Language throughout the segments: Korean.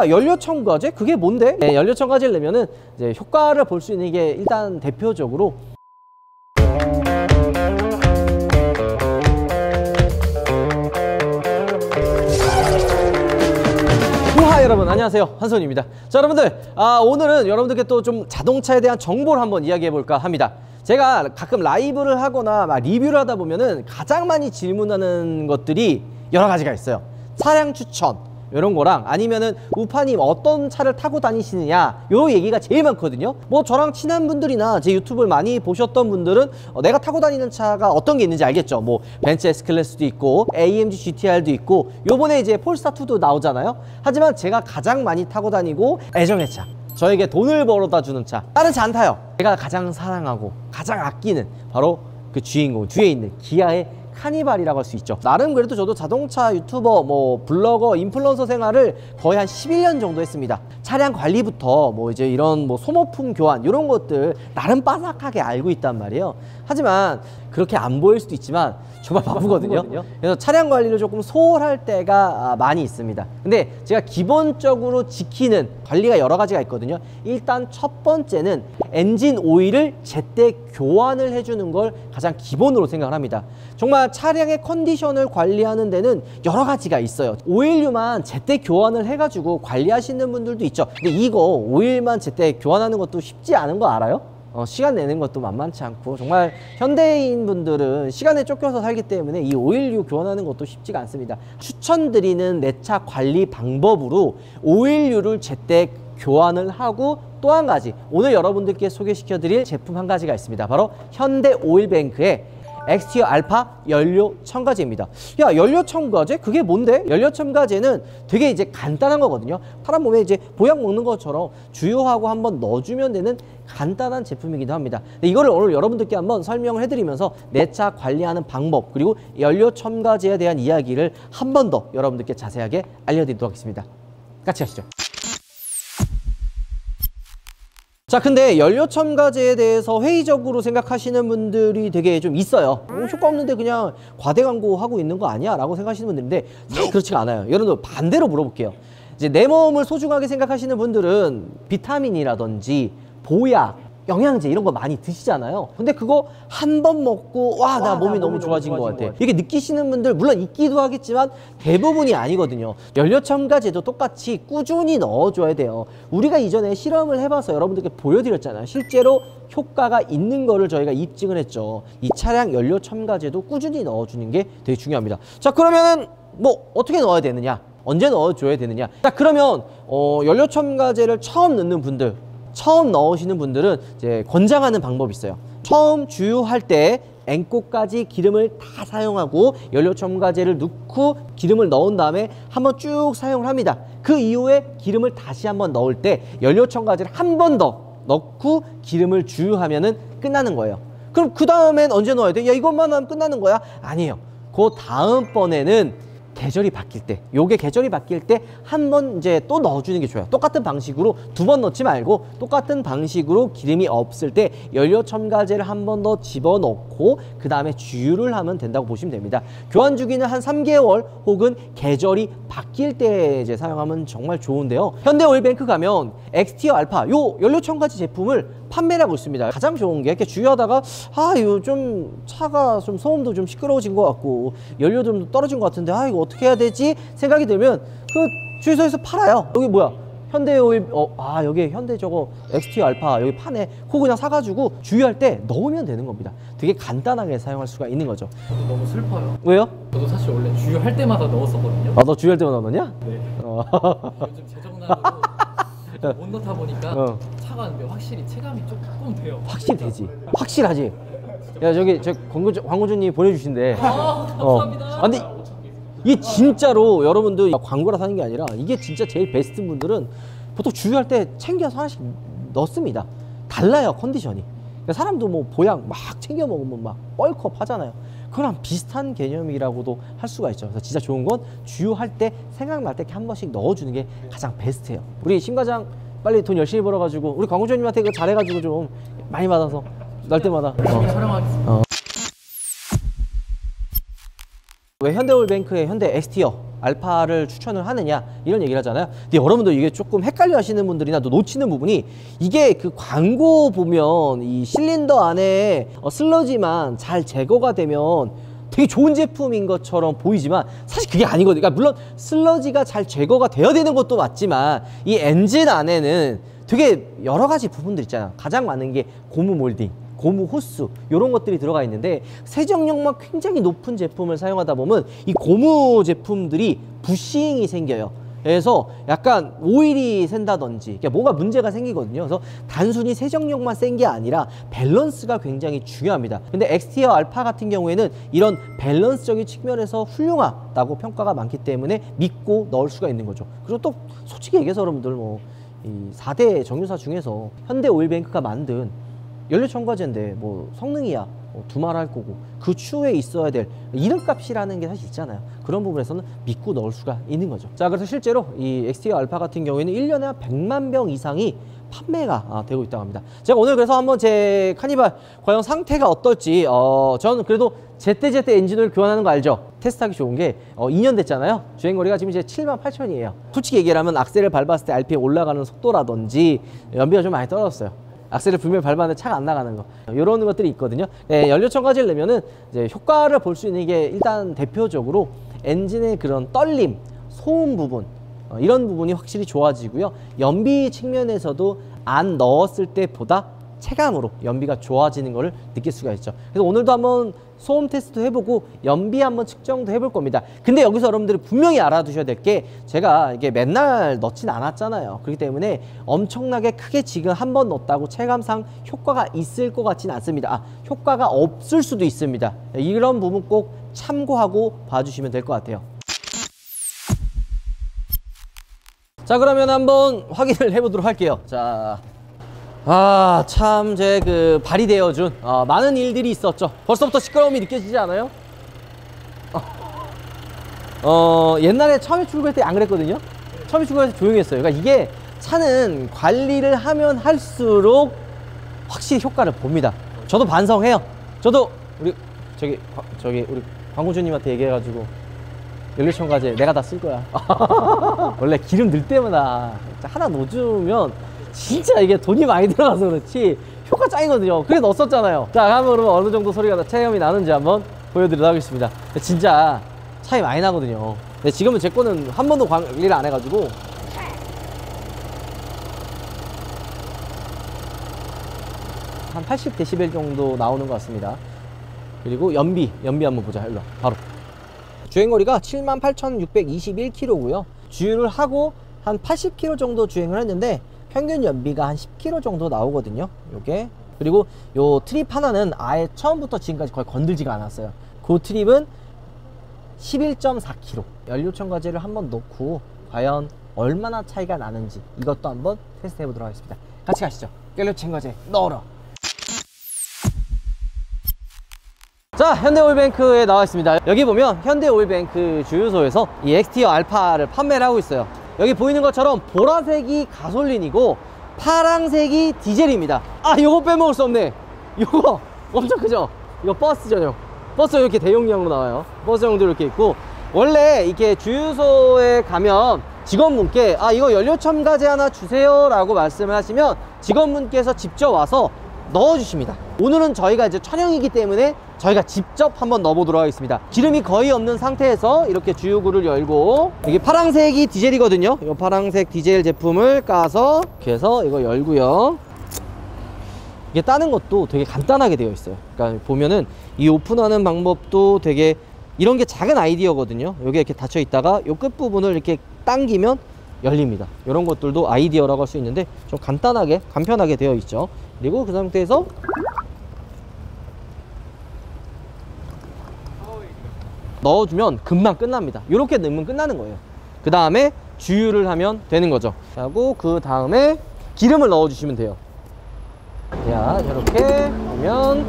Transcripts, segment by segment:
연료 첨가제? 그게 뭔데? 네, 연료 첨가제를 내면은 이제 효과를 볼 수 있는 게 일단 대표적으로 우하 여러분 안녕하세요, 한손입니다. 자 여러분들, 오늘은 여러분들께 또 좀 자동차에 대한 정보를 한번 이야기해 볼까 합니다. 제가 가끔 라이브를 하거나 리뷰를 하다 보면은 가장 많이 질문하는 것들이 여러 가지가 있어요. 차량 추천 이런 거랑 아니면은 우파님 어떤 차를 타고 다니시느냐 요 얘기가 제일 많거든요. 뭐 저랑 친한 분들이나 제 유튜브를 많이 보셨던 분들은 내가 타고 다니는 차가 어떤 게 있는지 알겠죠. 뭐 벤츠 S클래스도 있고 AMG GTR도 있고 요번에 이제 폴스타2도 나오잖아요. 하지만 제가 가장 많이 타고 다니고 애정의 차, 저에게 돈을 벌어다 주는 차, 다른 차 안 타요. 제가 가장 사랑하고 가장 아끼는 바로 그 주인공, 뒤에 있는 기아의 카니발이라고 할 수 있죠. 나름 그래도 저도 자동차 유튜버, 뭐 블로거, 인플루언서 생활을 거의 한 11년 정도 했습니다. 차량 관리부터 뭐 이제 이런 뭐 소모품 교환 이런 것들 나름 빠삭하게 알고 있단 말이에요. 하지만 그렇게 안 보일 수도 있지만 정말 바쁘거든요. 그래서 차량 관리를 조금 소홀할 때가 많이 있습니다. 근데 제가 기본적으로 지키는 관리가 여러 가지가 있거든요. 일단 첫 번째는 엔진 오일을 제때 교환을 해주는 걸 가장 기본으로 생각을 합니다. 정말 차량의 컨디션을 관리하는 데는 여러 가지가 있어요. 오일류만 제때 교환을 해가지고 관리하시는 분들도 있죠. 근데 이거 오일만 제때 교환하는 것도 쉽지 않은 거 알아요? 시간 내는 것도 만만치 않고, 정말 현대인 분들은 시간에 쫓겨서 살기 때문에 이 오일류 교환하는 것도 쉽지가 않습니다. 추천드리는 내 차 관리 방법으로 오일류를 제때 교환을 하고, 또 한 가지 오늘 여러분들께 소개시켜 드릴 제품 한 가지가 있습니다. 바로 현대오일뱅크의 엑스티어 알파 연료 첨가제입니다. 야, 연료 첨가제? 그게 뭔데? 연료 첨가제는 되게 이제 간단한 거거든요. 사람 몸에 이제 보약 먹는 것처럼 주유하고 한번 넣어주면 되는 간단한 제품이기도 합니다. 이거를 오늘 여러분들께 한번 설명을 해드리면서 내 차 관리하는 방법, 그리고 연료 첨가제에 대한 이야기를 한 번 더 여러분들께 자세하게 알려드리도록 하겠습니다. 같이 가시죠. 자, 근데 연료 첨가제에 대해서 회의적으로 생각하시는 분들이 되게 좀 있어요. 효과 없는데 그냥 과대 광고하고 있는 거 아니야? 라고 생각하시는 분들인데 사실 그렇지가 않아요. 여러분들 반대로 물어볼게요. 이제 내 몸을 소중하게 생각하시는 분들은 비타민이라든지 보약, 영양제 이런 거 많이 드시잖아요. 근데 그거 한 번 먹고 와, 나 몸이 너무 좋아진 것 같아. 이게 느끼시는 분들 물론 있기도 하겠지만 대부분이 아니거든요. 연료 첨가제도 똑같이 꾸준히 넣어줘야 돼요. 우리가 이전에 실험을 해봐서 여러분들께 보여드렸잖아요. 실제로 효과가 있는 거를 저희가 입증을 했죠. 이 차량 연료 첨가제도 꾸준히 넣어주는 게 되게 중요합니다. 자, 그러면은 뭐 어떻게 넣어야 되느냐, 언제 넣어줘야 되느냐. 자, 그러면 연료 첨가제를 처음 넣는 분들, 처음 넣으시는 분들은 이제 권장하는 방법이 있어요. 처음 주유할 때 앵꼬까지 기름을 다 사용하고 연료 첨가제를 넣고 기름을 넣은 다음에 한번 쭉 사용을 합니다. 그 이후에 기름을 다시 한번 넣을 때 연료 첨가제를 한 번 더 넣고 기름을 주유하면은 끝나는 거예요. 그럼 그 다음엔 언제 넣어야 돼? 야, 이것만 하면 끝나는 거야? 아니에요. 그 다음번에는 계절이 바뀔 때, 요게 계절이 바뀔 때 한 번 이제 또 넣어주는 게 좋아요. 똑같은 방식으로 두 번 넣지 말고 똑같은 방식으로 기름이 없을 때 연료 첨가제를 한 번 더 집어넣고 그 다음에 주유를 하면 된다고 보시면 됩니다. 교환 주기는 한 3개월 혹은 계절이 바뀔 때 이제 사용하면 정말 좋은데요. 현대오일뱅크 가면 엑스티어 알파 요 연료 첨가제 제품을 판매를 하고 있습니다. 가장 좋은 게 이렇게 주유하다가 이거 좀 차가 좀 소음도 좀 시끄러워진 것 같고 연료도 좀 떨어진 것 같은데 이거 어떻게 해야 되지 생각이 들면 그 주유소에서 팔아요. 여기 뭐야, 현대오일, 여기 현대 저거 엑스티어 알파 여기 파네. 그거 그냥 사가지고 주유할 때 넣으면 되는 겁니다. 되게 간단하게 사용할 수가 있는 거죠. 저도 너무 슬퍼요. 왜요? 저도 사실 원래 주유할 때마다 넣었었거든요. 너 주유할 때마다 넣었냐? 네. 요즘 재정난으로 못 넣다 보니까 차가 확실히 체감이 조금 돼요. 확실히 되지. 확실하지. 야, 저기 광고주님 보내주신대. 감사합니다. 근데 이게 진짜로 여러분들 광고라 사는 게 아니라 이게 진짜 제일 베스트 분들은 보통 주유할 때 챙겨서 하나씩 넣습니다. 달라요, 컨디션이. 사람도 뭐 보약 막 챙겨 먹으면 막 뻘컵 하잖아요. 그거랑 비슷한 개념이라고도 할 수가 있죠. 그래서 진짜 좋은 건 주유할 때 생각날 때 한 번씩 넣어주는 게 가장 베스트예요. 우리 심 과장 빨리 돈 열심히 벌어가지고 우리 광고주님한테 그거 잘해가지고 좀 많이 받아서 날 때마다 열심히 촬영하겠습니다. 왜 현대오일뱅크의 현대 엑스티어 알파를 추천을 하느냐 이런 얘기를 하잖아요. 근데 여러분들 이게 조금 헷갈려 하시는 분들이나 또 놓치는 부분이, 이게 그 광고 보면 이 실린더 안에 슬러지만 잘 제거가 되면 되게 좋은 제품인 것처럼 보이지만 사실 그게 아니거든요. 그러니까 물론 슬러지가 잘 제거가 되어야 되는 것도 맞지만 이 엔진 안에는 되게 여러 가지 부분들 있잖아요. 가장 많은 게 고무 몰딩, 고무 호스 이런 것들이 들어가 있는데, 세정력만 굉장히 높은 제품을 사용하다 보면 이 고무 제품들이 부싱이 생겨요. 그래서 약간 오일이 샌다든지 그러니까 뭐가 문제가 생기거든요. 그래서 단순히 세정력만 센 게 아니라 밸런스가 굉장히 중요합니다. 근데 엑스티어 알파 같은 경우에는 이런 밸런스적인 측면에서 훌륭하다고 평가가 많기 때문에 믿고 넣을 수가 있는 거죠. 그리고 또 솔직히 얘기해서 여러분들 뭐 이 4대 정유사 중에서 현대 오일뱅크가 만든 연료 첨가제인데 뭐 성능이야 두말할 거고 그 추후에 있어야 될 이름값이라는 게 사실 있잖아요. 그런 부분에서는 믿고 넣을 수가 있는 거죠. 자, 그래서 실제로 이 엑스티어 알파 같은 경우에는 1년에 한 100만 병 이상이 판매가 되고 있다고 합니다. 제가 오늘 그래서 한번 제 카니발 과연 상태가 어떨지, 저는 그래도 제때제때 엔진오일 교환하는 거 알죠? 테스트하기 좋은 게 2년 됐잖아요. 주행거리가 지금 이제 78,000이에요. 솔직히 얘기하면 악셀을 밟았을 때 RPM 올라가는 속도라든지 연비가 좀 많이 떨어졌어요. 악셀을 분명히 밟았는데 차가 안 나가는 거, 이런 것들이 있거든요. 네, 연료 첨가제를 넣으면은 이제 효과를 볼 수 있는 게 일단 대표적으로 엔진의 그런 떨림, 소음 부분, 이런 부분이 확실히 좋아지고요. 연비 측면에서도 안 넣었을 때보다 체감으로 연비가 좋아지는 것을 느낄 수가 있죠. 그래서 오늘도 한번 소음 테스트 해보고 연비 한번 측정도 해볼 겁니다. 근데 여기서 여러분들이 분명히 알아두셔야 될 게, 제가 이게 맨날 넣진 않았잖아요. 그렇기 때문에 엄청나게 크게 지금 한 번 넣었다고 체감상 효과가 있을 것 같지는 않습니다. 효과가 없을 수도 있습니다. 이런 부분 꼭 참고하고 봐주시면 될 것 같아요. 자, 그러면 한번 확인을 해보도록 할게요. 자, 참 제 그 발휘되어준 많은 일들이 있었죠. 벌써부터 시끄러움이 느껴지지 않아요? 옛날에 처음에 출고할 때 안 그랬거든요. 처음에 출고할 때 조용히 했어요. 그러니까 이게 차는 관리를 하면 할수록 확실히 효과를 봅니다. 저도 반성해요. 저도 우리 우리 광고주님한테 얘기해가지고 연료 첨가제 내가 다 쓸 거야. 원래 기름 넣을 때마다 하나 넣어주면 진짜 이게 돈이 많이 들어가서 그렇지 효과 짱이거든요. 그래서 넣었었잖아요. 자, 그러면 어느 정도 소리가 체감이 나는지 한번 보여드리도록 하겠습니다. 진짜 차이 많이 나거든요. 근데 지금은 제 거는 한 번도 관리를 안 해가지고 한 80dB 정도 나오는 것 같습니다. 그리고 연비 한번 보자. 일로 바로 주행거리가 78,621km고요 주유를 하고 한 80km 정도 주행을 했는데 평균 연비가 한 10km 정도 나오거든요. 요게. 그리고 요 트립 하나는 아예 처음부터 지금까지 거의 건들지가 않았어요. 그 트립은 11.4km. 연료 첨가제를 한번 넣고 과연 얼마나 차이가 나는지 이것도 한번 테스트 해보도록 하겠습니다. 같이 가시죠. 연료 첨가제 넣어라. 자, 현대오일뱅크에 나와 있습니다. 여기 보면 현대오일뱅크 주유소에서 이 엑스티어 알파를 판매를 하고 있어요. 여기 보이는 것처럼 보라색이 가솔린이고 파랑색이 디젤입니다. 요거 빼먹을 수 없네. 요거 엄청 크죠? 이거 버스 전용. 버스 이렇게 대용량으로 나와요. 버스용도 이렇게 있고, 원래 이렇게 주유소에 가면 직원분께 이거 연료 첨가제 하나 주세요 라고 말씀을 하시면 직원분께서 직접 와서 넣어주십니다. 오늘은 저희가 이제 촬영이기 때문에 저희가 직접 한번 넣어보도록 하겠습니다. 기름이 거의 없는 상태에서 이렇게 주유구를 열고, 여기 파랑색이 디젤이거든요. 이 파랑색 디젤 제품을 까서 이렇게 해서 이거 열고요. 이게 따는 것도 되게 간단하게 되어 있어요. 그러니까 보면은 이 오픈하는 방법도 되게, 이런 게 작은 아이디어거든요. 여기 이렇게 닫혀 있다가 이 끝부분을 이렇게 당기면 열립니다. 이런 것들도 아이디어라고 할 수 있는데 좀 간단하게 간편하게 되어 있죠. 그리고 그 상태에서 넣어주면 금방 끝납니다. 이렇게 넣으면 끝나는 거예요. 그 다음에 주유를 하면 되는 거죠. 하고 그 다음에 기름을 넣어 주시면 돼요. 자, 이렇게 하면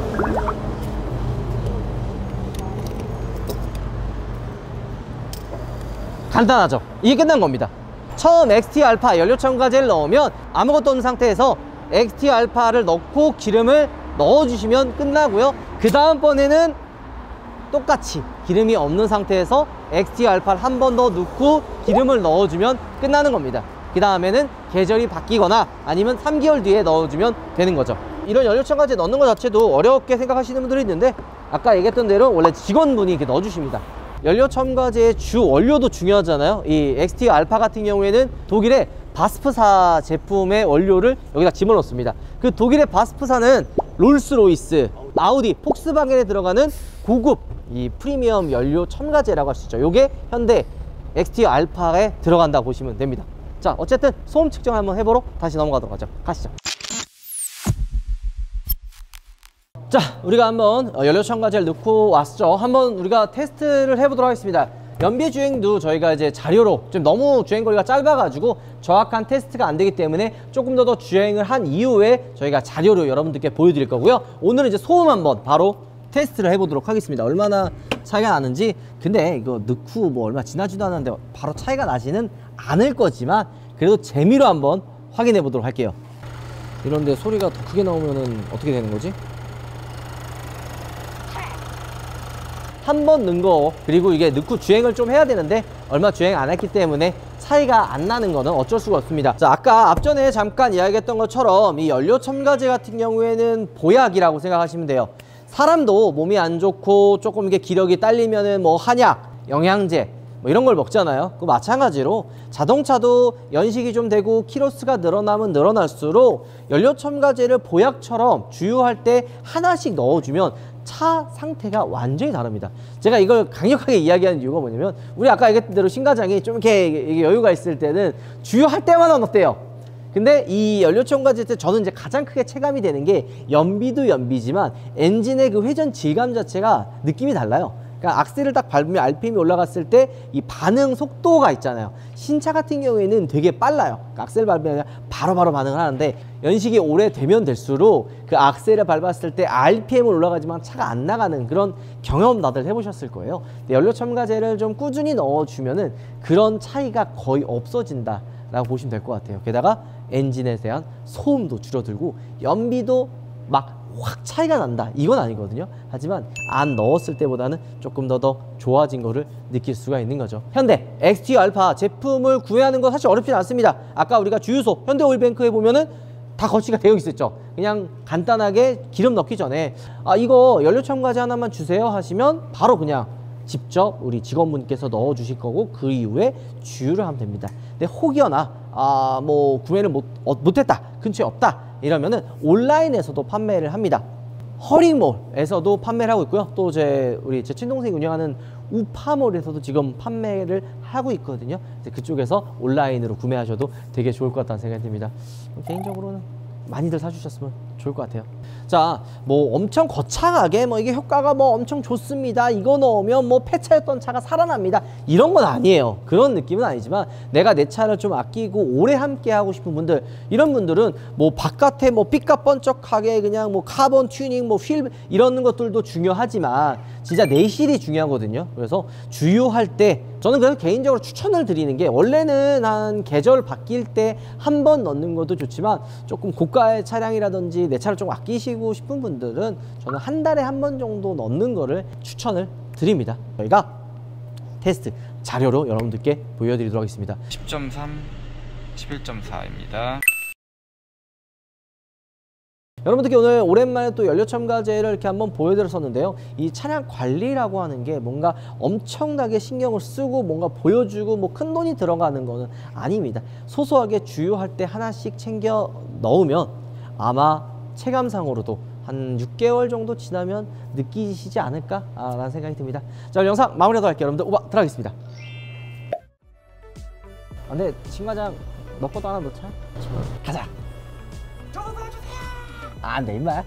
간단하죠. 이게 끝난 겁니다. 처음 엑스티어 알파 연료 첨가제를 넣으면 아무것도 없는 상태에서 엑스티어 알파를 넣고 기름을 넣어 주시면 끝나고요. 그 다음번에는 똑같이 기름이 없는 상태에서 XT 알파를 한 번 더 넣고 기름을 넣어주면 끝나는 겁니다. 그 다음에는 계절이 바뀌거나 아니면 3개월 뒤에 넣어주면 되는 거죠. 이런 연료 첨가제 넣는 것 자체도 어렵게 생각하시는 분들이 있는데 아까 얘기했던 대로 원래 직원분이 이렇게 넣어주십니다. 연료 첨가제의 주 원료도 중요하잖아요. 이 XT 알파 같은 경우에는 독일의 바스프사 제품의 원료를 여기다 집어넣습니다. 그 독일의 바스프사는 롤스로이스, 아우디, 폭스바겐에 들어가는 고급 이 프리미엄 연료 첨가제라고 할 수 있죠. 요게 현대 XT 알파에 들어간다고 보시면 됩니다. 자, 어쨌든 소음 측정 한번 해보러 다시 넘어가도록 하죠. 가시죠. 자, 우리가 한번 연료 첨가제를 넣고 왔죠. 한번 우리가 테스트를 해보도록 하겠습니다. 연비 주행도 저희가 이제 자료로 좀 너무 주행거리가 짧아가지고 정확한 테스트가 안 되기 때문에 조금 더 주행을 한 이후에 저희가 자료로 여러분들께 보여드릴 거고요. 오늘은 이제 소음 한번 바로 테스트를 해보도록 하겠습니다. 얼마나 차이가 나는지. 근데 이거 넣고 뭐 얼마 지나지도 않았는데 바로 차이가 나지는 않을 거지만 그래도 재미로 한번 확인해 보도록 할게요. 이런데 소리가 더 크게 나오면은 어떻게 되는 거지? 한 번 넣은 거 그리고 이게 넣고 주행을 좀 해야 되는데 얼마 주행 안 했기 때문에 차이가 안 나는 거는 어쩔 수가 없습니다. 자, 아까 앞전에 잠깐 이야기했던 것처럼 이 연료 첨가제 같은 경우에는 보약이라고 생각하시면 돼요. 사람도 몸이 안 좋고 조금 이게 기력이 딸리면은 뭐 한약, 영양제 뭐 이런 걸 먹잖아요. 그 마찬가지로 자동차도 연식이 좀 되고 키로수가 늘어나면 늘어날수록 연료 첨가제를 보약처럼 주유할 때 하나씩 넣어주면 차 상태가 완전히 다릅니다. 제가 이걸 강력하게 이야기하는 이유가 뭐냐면 우리 아까 얘기했던 대로 신과장이 좀 이렇게 여유가 있을 때는 주유할 때만 넣었대요. 근데 이 연료 첨가제 때 저는 이제 가장 크게 체감이 되는 게 연비도 연비지만 엔진의 그 회전 질감 자체가 느낌이 달라요. 그러니까 악셀을 딱 밟으면 RPM이 올라갔을 때 이 반응 속도가 있잖아요. 신차 같은 경우에는 되게 빨라요. 그러니까 악셀 밟으면 바로바로 반응을 하는데 연식이 오래되면 될수록 그 악셀을 밟았을 때 RPM은 올라가지만 차가 안 나가는 그런 경험 다들 해보셨을 거예요. 근데 연료 첨가제를 좀 꾸준히 넣어주면은 그런 차이가 거의 없어진다 라고 보시면 될 것 같아요. 게다가 엔진에 대한 소음도 줄어들고 연비도 막 확 차이가 난다 이건 아니거든요. 하지만 안 넣었을 때보다는 조금 더 좋아진 거를 느낄 수가 있는 거죠. 현대 XT 알파 제품을 구매하는 건 사실 어렵진 않습니다. 아까 우리가 주유소 현대 오일뱅크에 보면은 다 거치가 되어 있었죠. 그냥 간단하게 기름 넣기 전에 아 이거 연료 첨가제 하나만 주세요 하시면 바로 그냥 직접 우리 직원분께서 넣어 주실 거고 그 이후에 주유를 하면 됩니다. 근데 혹여나 뭐 구매를 못했다, 근처에 없다 이러면은 온라인에서도 판매를 합니다. 허링몰에서도 판매를 하고 있고요. 또 우리 제 친동생이 운영하는 우파몰에서도 지금 판매를 하고 있거든요. 그쪽에서 온라인으로 구매하셔도 되게 좋을 것 같다는 생각이 듭니다. 개인적으로는 많이들 사주셨으면 좋을 것 같아요. 자, 뭐 엄청 거창하게 뭐 이게 효과가 뭐 엄청 좋습니다. 이거 넣으면 뭐 폐차였던 차가 살아납니다. 이런 건 아니에요. 그런 느낌은 아니지만 내가 내 차를 좀 아끼고 오래 함께 하고 싶은 분들, 이런 분들은 뭐 바깥에 뭐 삐까번쩍하게 그냥 뭐 카본 튜닝, 뭐 휠 이런 것들도 중요하지만 진짜 내실이 중요하거든요. 그래서 주유할 때 저는 그래서 개인적으로 추천을 드리는 게 원래는 한 계절 바뀔 때 한 번 넣는 것도 좋지만 조금 고가의 차량이라든지 내 차를 좀 아끼시고 싶은 분들은 저는 한 달에 한 번 정도 넣는 거를 추천을 드립니다. 저희가 테스트 자료로 여러분들께 보여드리도록 하겠습니다. 10.3, 11.4입니다. 여러분들께 오늘 오랜만에 또 연료 첨가제를 이렇게 한번 보여드렸었는데요. 이 차량 관리라고 하는 게 뭔가 엄청나게 신경을 쓰고 뭔가 보여주고 뭐 큰 돈이 들어가는 거는 아닙니다. 소소하게 주유할 때 하나씩 챙겨 넣으면 아마 체감상으로도 한 6개월 정도 지나면 느끼시지 않을까 라는 생각이 듭니다. 자, 오늘 영상 마무리하도록 할게요. 여러분들 오바 들어가겠습니다. 근데 친과장 너 것도 하나 넣자. 가자. 안 돼 임마.